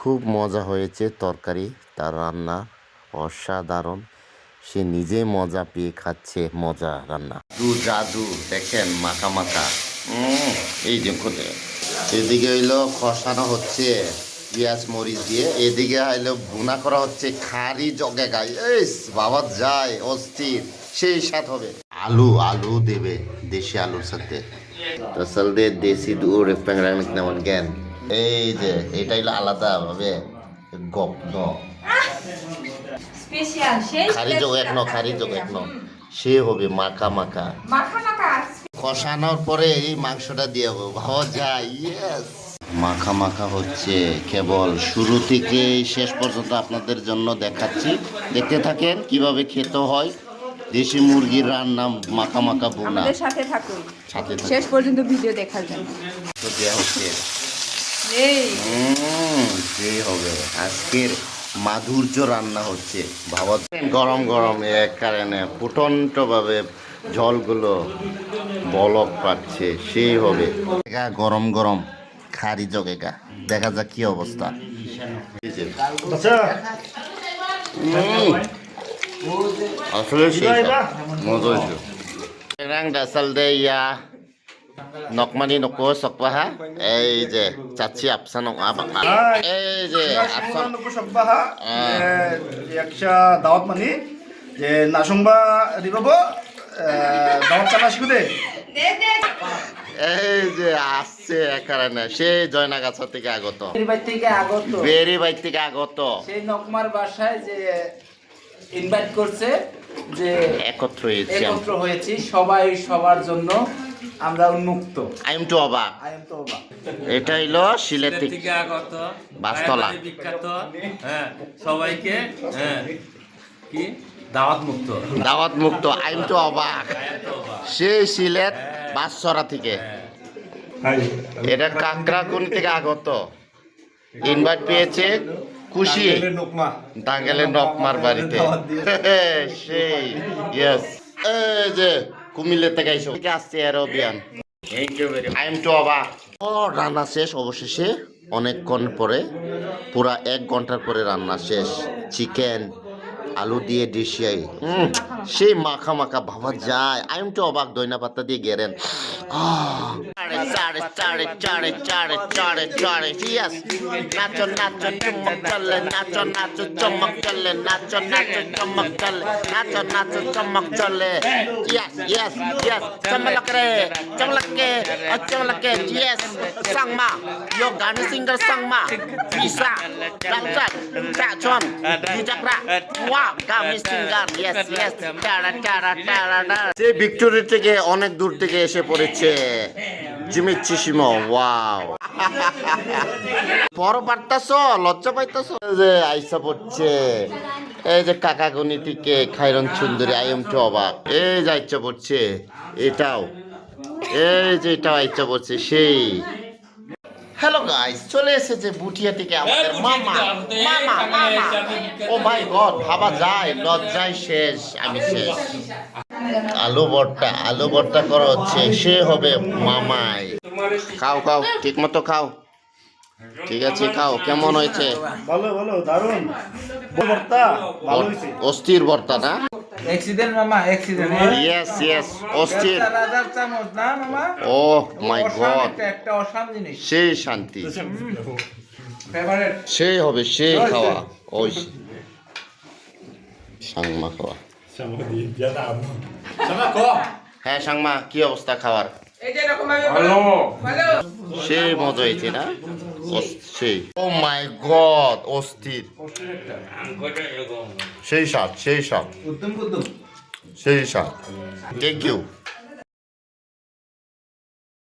খুব মজা হয়েছে তরকারি, তার রান্না অসাধারণ। সে নিজে মজা পেয়ে খাচ্ছে, মজা রান্না। জাদু দেখেন, মাখা মাখা। এই দেখুন, এদিকে হইলো কষানো হচ্ছে পেঁয়াজ মরিচ দিয়ে, এদিকে হইলো ভুনা করা হচ্ছে খারি জগে গায়ে। বাবা যায় অস্থির, সেই স্বাদ হবে। আলু আলু দেবে, দেশি আলুর সাথে তাসলদে দেশি দূর প্যাংরামিক নামন জ্ঞান। এই যে এটা হইলো আলাদা ভাবে গপ্ন স্পেশাল সেই খারি যোগ এক ন, খারি যোগ এক ন, সে হবে মাখা মাখা। মাখা মাখা কষানোর পরে এই মাংসটা দিয়ে ভাবা যায়। ইয়েস, মাখা মাখা হচ্ছে, কেবল শুরু থেকে শেষ পর্যন্ত আপনাদের জন্য দেখাচ্ছি। দেখতে থাকেন কিভাবে খেতে হয় দেশি মুরগির রান্না মাখা মাখা বোনা। আমাদের সাথে থাকুন, সাথে শেষ পর্যন্ত ভিডিও দেখার জন্য। তো দেওয়া হচ্ছে এই যে হবে আজকের মাধুর্য রান্না হচ্ছে। ভাবা গরম গরম এক কারণে ফুটন্তভাবে জলগুলো বলক পাচ্ছে, সেই হবে গরম গরম খারি জগেগা। দেখা যাক কি অবস্থা। আসলে মজা হয়েছে। ডাসাল দে ইয়া নকমানি নকো সকবাহা। এই যে চাচি আপসা নকা বাকা, এই যে আপসা নকো সকবাহা একশা দাওয়াত মানি যে নাসংবা দিবাবো দাওয়াত চালা শিখুদে। এই যে আসছে কারণে সে জয়নাগাছা থেকে আগত, বেরি বেরিবাই থেকে আগত, সেই নকমার বাসায় যে ইনভাইট করছে, যে একত্র হয়েছি সবাই সবার জন্য আমরা উন্মুক্ত। আই এম টু অবাক। এটা হইলো সিলেট থেকে আগত বাসতলা বিখ্যাত, হ্যাঁ সবাইকে, হ্যাঁ কি দাওয়াত মুক্ত। আই এম টু অবাক, সে সিলেট বাসছড়া থেকে। এটা কাকড়াকুনি থেকে আগত, ইনভাইট পেয়েছে, খুশি টাঙ্গাইলের নকমার বাড়িতে। সেই ইয়েস, এই যে কুমিল্লা থেকে আসছে অ্যারোবিয়ান। আই এম টু অবাক। রান্না শেষ অবশেষে, অনেকক্ষণ পরে, পুরা 1 ঘন্টার পরে রান্না শেষ। চিকেন আলু দিয়ে ডিশিয়াই সেই মাখা মাখা ভাবা যায়। আই এম টু অবাক। দইনা পাতা দিয়ে গেরেন। নাচো নাচো চুমক চলে, নাচো নাচো চমক চলে, নাচো নাচো চমক চলে, নাচো নাচো চমক চলে। ইয়েস ইয়েস ইয়েস, চমলক রে চমলকে চমলকে। ইয়েস, সাংমা yo গানে singer Sangma bisa damsat cacon dijakra wah kami singer. Yes yes, টারা টারা টারা। সে ভিক্টোরিয়া থেকে অনেক দূর থেকে এসে পড়েছে জিমিচিসিমো। ওয়াও, পর পারতাছ, লজ্জা পাইতাছ যে আইসা পড়ছে। এই যে কাকাগুনি থেকে খাইরন সুন্দরী। আই এম টু অবাক। এই যে আইসা পড়ছে, এটাও, এই যে এটাও আইসা পড়ছে সেই। হ্যালো গাইস, চলে এসেছে বুটিয়া থেকে আমাদের মামা মামা মামা। ও মাই গড, ভাবা যায়, লজ্জায় শেষ, আমি শেষ। আলু ভর্তা করা হচ্ছে, সে হবে মামাই। খাও খাও, ঠিক মতো খাও। ঠিক আছে, খাও। কেমন হয়েছে? ভালো ভালো, দারুণ ভর্তা, ভালো হয়েছে। অস্থির ভর্তা না? অ্যাক্সিডেন্ট মামা, অ্যাক্সিডেন্ট। ইয়েস ইয়েস, অস্থির। 4000 চামচ না মামা? ও মাই গড, একটা অসাম জিনিস, সেই শান্তি, ফেভারিট। সেই হবে, সেই খাওয়া। ওই সাংমা খাওয়া। হ্যাঁ সাংমা, কি অবস্থা খাওয়ার? সেই মজা হয়েছে না? সেই, ও মাই গড, অস্থির, সেই স্বাদ, সেই স্বাদ, সেই স্বাদ। Thank you.